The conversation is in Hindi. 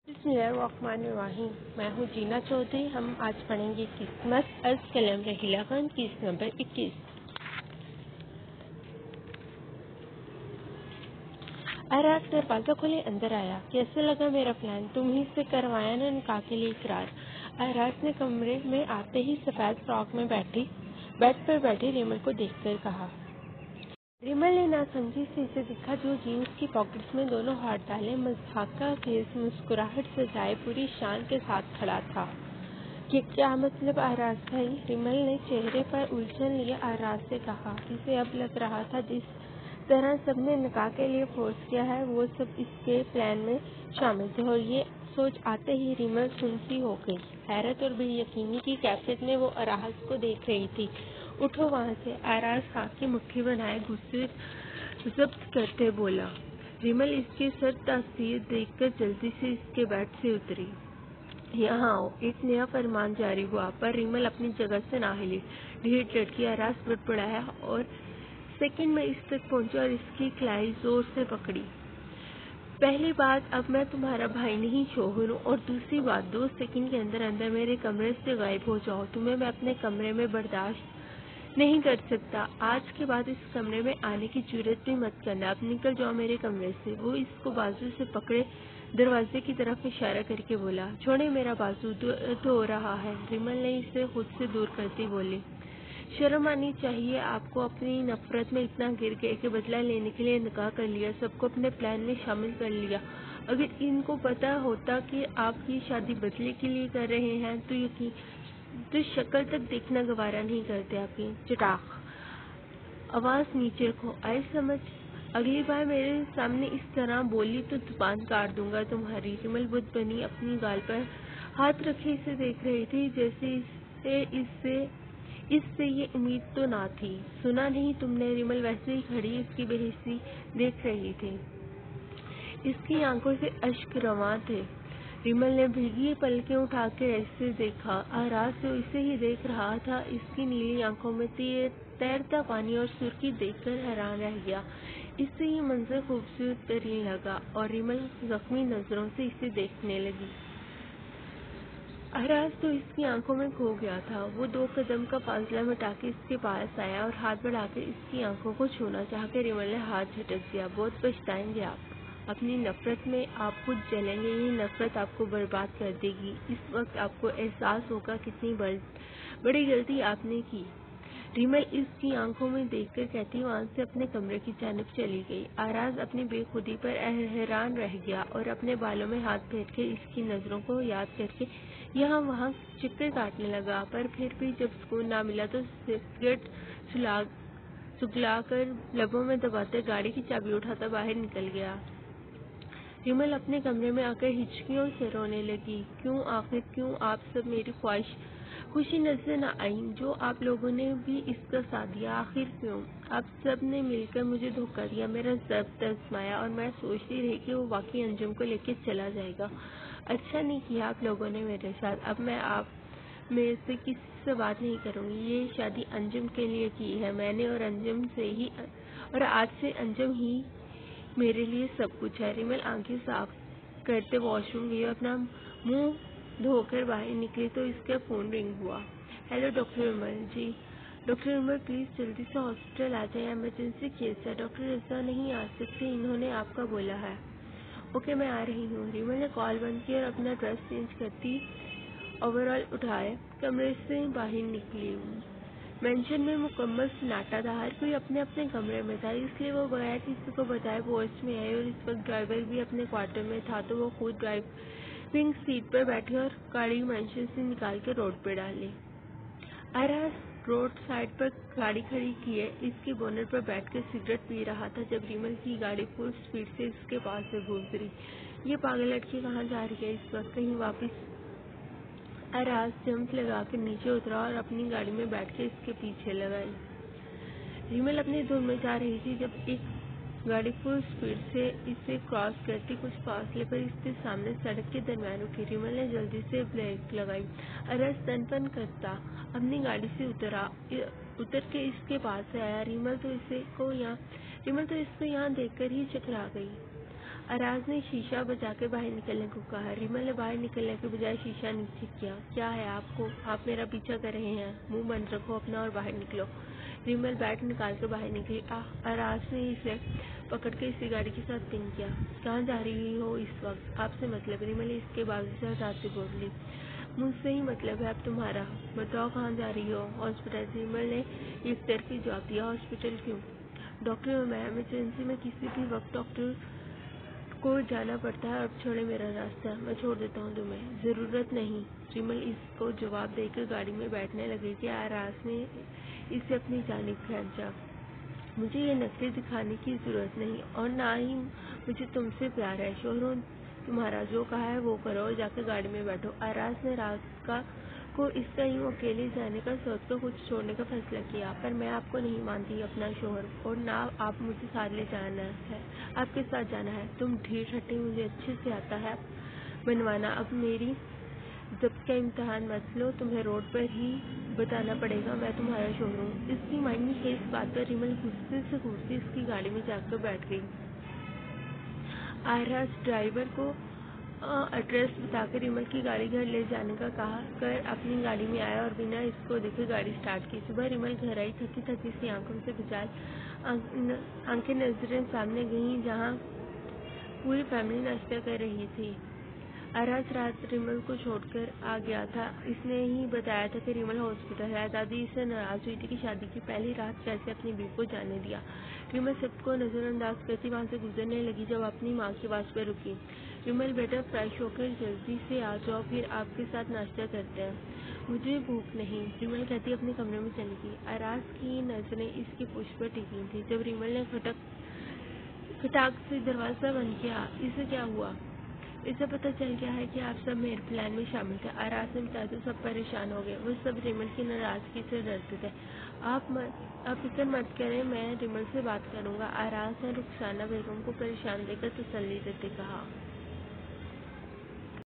बिस्मिल्लाहिर्रहमानिर्रहीम। मैं हूँ जीना चौधरी। हम आज पढ़ेंगे किस्मत अज कलम रहीला खान किस्त नंबर 21। अराज दरवाजा खोले अंदर आया। कैसे लगा मेरा प्लान? तुम ही से करवाया ना निकाह के लिए इकरार। अराज ने कमरे में आते ही सफेद फ्रॉक में बेड पर बैठी रिमल को देखकर कहा। रिमल ने नासमझी से इसे देखा जो जीन्स की पॉकेट्स में दोनों हाथ डाले मज़ाक़ा खेज मुस्कुराहट सजाए पूरी शान के साथ खड़ा था। ये क्या मतलब आराज भाई? रिमल ने चेहरे पर उलझन लिए आराज से कहा। इसे अब लग रहा था जिस तरह सबने निकाह के लिए फोर्स किया है वो सब इसके प्लान में शामिल थे, और ये सोच आते ही रिमल सुनसी हो गई। हैरत और बेयकीनी की कैफियत में वो आराज को देख रही थी। उठो वहाँ से, आराज हाथ की मुट्ठी बनाए गुस्से जब्त करते बोला। रिमल इसकी सर तासीर देखकर जल्दी से इसके बेड से उतरी। यहाँ आओ, एक नया फरमान जारी हुआ, पर रिमल अपनी जगह से ना हिली। ढीठ लड़की आराज बड़बड़ाया और सेकंड में इस तक पहुंची और इसकी कलाई जोर से पकड़ी। पहली बात, अब मैं तुम्हारा भाई नहीं शोहर हूँ, और दूसरी बात 2 सेकंड के अंदर अंदर मेरे कमरे से गायब हो जाओ। तुम्हें मैं अपने कमरे में बर्दाश्त नहीं कर सकता। आज के बाद इस कमरे में आने की जुर्रत भी मत करना। अब निकल जाओ मेरे कमरे से। वो इसको बाजू से पकड़े दरवाजे की तरफ इशारा करके बोला। छोड़े मेरा बाजू, दर्द हो रहा है। रिमल ने इसे खुद से दूर करती बोली। शर्म आनी चाहिए आपको। अपनी नफरत में इतना गिर गए कि बदला लेने के लिए निकाह कर लिया, सबको अपने प्लान में शामिल कर लिया। अगर इनको पता होता कि आप ये शादी बदले के लिए कर रहे हैं तो शक्ल तक देखना गवारा नहीं करते आपकी। चटाक आवाज नीचे रखो, आई समझ? अगली बार मेरे सामने इस तरह बोली तो जुबान काट दूंगा तुम्हारी। रिमल बुत बनी अपनी गाल पर हाथ रखे इसे देख रही थी, जैसे इससे ये उम्मीद तो ना थी। सुना नहीं तुमने? रिमल वैसे ही खड़ी इसकी बेहिस्सी देख रही थी। इसकी आंखों से अश्क रवां थे। रिमल ने भीगी पलकें उठाकर ऐसे देखा। आराज तो इसे ही देख रहा था। इसकी नीली आंखों में तैरता पानी और सुर्खी देखकर हैरान रह गया। इससे ये मंजर खूबसूरत तरीन लगा और रिमल जख्मी नजरों से इसे देखने लगी। आराज तो इसकी आंखों में खो गया था। वो 2 कदम का फासला मिटा के इसके पास आया और हाथ बढ़ाकर इसकी आंखों को छूना चाह के रिमल ने हाथ झटक दिया। बहुत पछताएंगे आप। अपनी नफरत में आप खुद जलेंगे। ये नफरत आपको बर्बाद कर देगी। इस वक्त आपको एहसास होगा कितनी बड़ी गलती आपने की। रिमल इसकी आंखों में देखकर कहती वहां से अपने कमरे की जानिब चली गई। आराज अपनी बेखुदी पर हैरान रह गया और अपने बालों में हाथ फेर के इसकी नजरों को याद करके यहाँ वहाँ चक्कर काटने लगा। पर फिर भी जब सुकून ना मिला तो सिगरेट सुगलाकर लबों में दबाते गाड़ी की चाबी उठाता बाहर निकल गया। रिमल अपने कमरे में आकर हिचकियों से रोने लगी। क्यों आखिर क्यों आप सब मेरी खुशी नजर न आई? जो आप लोगों ने भी इसका साथ दिया, आखिर क्यों? आप सब ने मिलकर मुझे धोखा दिया, मेरा जब्त आजमाया, और मैं सोचती रही कि वो वाकई अंजुम को लेकर चला जाएगा। अच्छा नहीं किया आप लोगों ने मेरे साथ। अब मैं आप में से किसी से बात नहीं करूंगी। ये शादी अंजुम के लिए की है मैंने, और अंजुम से ही, और आज से अंजुम ही मेरे लिए सब कुछ है। रिमल आंखें साफ करते वॉशरूम गई और अपना मुंह धोकर बाहर निकली तो इसका फोन रिंग हुआ। Hello doctor Umar. जी डॉक्टर उमर, प्लीज जल्दी से हॉस्पिटल आ जाए, इमरजेंसी केस है। डॉक्टर रजा नहीं आ सकते, इन्होंने आपका बोला है। ओके, मैं आ रही हूँ। रिमल ने कॉल बंद की और अपना ड्रेस चेंज करती ओवरऑल उठाए कमरे से बाहर निकली। मेंशन में मुकम्मल सन्नाटा था। हर कोई अपने अपने कमरे में था, इसलिए वो बगैर किसी को बताए पोस्ट में आई, और इस वक्त ड्राइवर भी अपने क्वार्टर में था तो वो खुद ड्राइविंग सीट पर बैठी और गाड़ी मेंशन से निकाल के रोड पे डाली। आराज रोड साइड पर गाड़ी खड़ी किए इसके बोनट पर बैठकर सिगरेट पी रहा था जब रिमल की गाड़ी फुल स्पीड से इसके पास से गुजरी। ये पागल लड़की कहाँ जा रही है इस वक्त? कहीं वापस? आराज जंप लगाकर नीचे उतरा और अपनी गाड़ी में बैठ के इसके पीछे लगाई। रिमल अपनी धुन में जा रही थी जब एक गाड़ी फुल स्पीड से इसे क्रॉस करती कुछ फासले पर इसके सामने सड़क के दरमियान रुकी। रिमल ने जल्दी से ब्रेक लगाई। आराज तनपन करता अपनी गाड़ी से उतर के इसके पास आया। रिमल तो इसको यहाँ देखकर ही चकरा गई। अराज ने शीशा बजा के बाहर निकलने को कहा। रिमल ने बाहर निकलने के बजाय शीशा नीचे किया। क्या है आपको? आप मेरा पीछा कर रहे हैं? मुंह बंद रखो अपना और बाहर निकलो। रिमल बैट निकाल कर बाहर निकली। अराज ने इसे पकड़ के इसी गाड़ी के साथ पिन किया। कहाँ जा रही हो इस वक्त? आपसे मतलब। रिमल इसके बाजू से हटाते बोली। मुझसे ही मतलब है अब तुम्हारा। बताओ कहाँ जा रही हो? हॉस्पिटल। रिमल ने एक तरफी जवाब दिया। हॉस्पिटल क्यों? डॉक्टर मैं इमरजेंसी में किसी भी वक्त डॉक्टर को जाना पड़ता है। अब छोड़े मेरा रास्ता। मैं छोड़ देता हूँ तुम्हें। जरूरत नहीं। रिमल इसको जवाब देकर गाड़ी में बैठने लगी कि आरास ने इसे अपनी जानिब खींचा। मुझे ये नखरे दिखाने की जरूरत नहीं और ना ही मुझे तुमसे प्यार है। शोहरों तुम्हारा जो कहा है वो करो और जाकर गाड़ी में बैठो। आरास ने रात को इसका यूं अकेले जाने का सोचकर कुछ छोड़ने का फैसला किया। पर मैं आपको नहीं मानती अपना शोहर और ना आप मुझे साथ ले जाना है। आपके साथ जाना है। तुम ढीठ हट्टी मुझे अच्छे से आता है बनवाना। अब मेरी जब्त का इम्तिहान मत लो। तुम्हें रोड पर ही बताना पड़ेगा मैं तुम्हारा शोहर हूँ। इसकी मायने है इस बात पर रिमल गुस्से से कूदती इसकी गाड़ी में जाकर बैठ गई। आराज ड्राइवर को एड्रेस बताकर रिमल की गाड़ी घर ले जाने का कहा कर अपनी गाड़ी में आया और बिना इसको देखे गाड़ी स्टार्ट की। सुबह रिमल घर आई थकी थकी सी आंखों से भिजाए आंखें नजरें सामने गईं जहाँ पूरी फैमिली नाश्ता कर रही थी। आराज रात रिमल को छोड़कर आ गया था। इसने ही बताया था कि रिमल हॉस्पिटल है। दादी इससे नाराज हुई थी कि शादी की पहली रात कैसे अपनी बीवी को जाने दिया। रिमल सबको नजरअंदाज करती वहां से गुजरने लगी जब अपनी माँ की आवाज पर रुकी। रिमल बेटा फ्रेश होकर जल्दी से आ जाओ फिर आपके साथ नाश्ता करते हैं। मुझे भूख नहीं। रिमल कहती अपने कमरे में चली गई। आराज की नजरें इसकी पुष्प पर टिकी थी। जब रिमल ने खटाक से दरवाजा बंद किया। इसे क्या हुआ? इसे पता चल गया है कि आप सब मेरे प्लान में शामिल थे। आराज ने बताया तो सब परेशान हो गए। वो सब रिमल की नाराजगी से डरते थे। आप फिक्र मत करें मैं रिमल से बात करूंगा। आराज ने रुखसाना बेगम को परेशान देखकर तसल्ली देते कहा।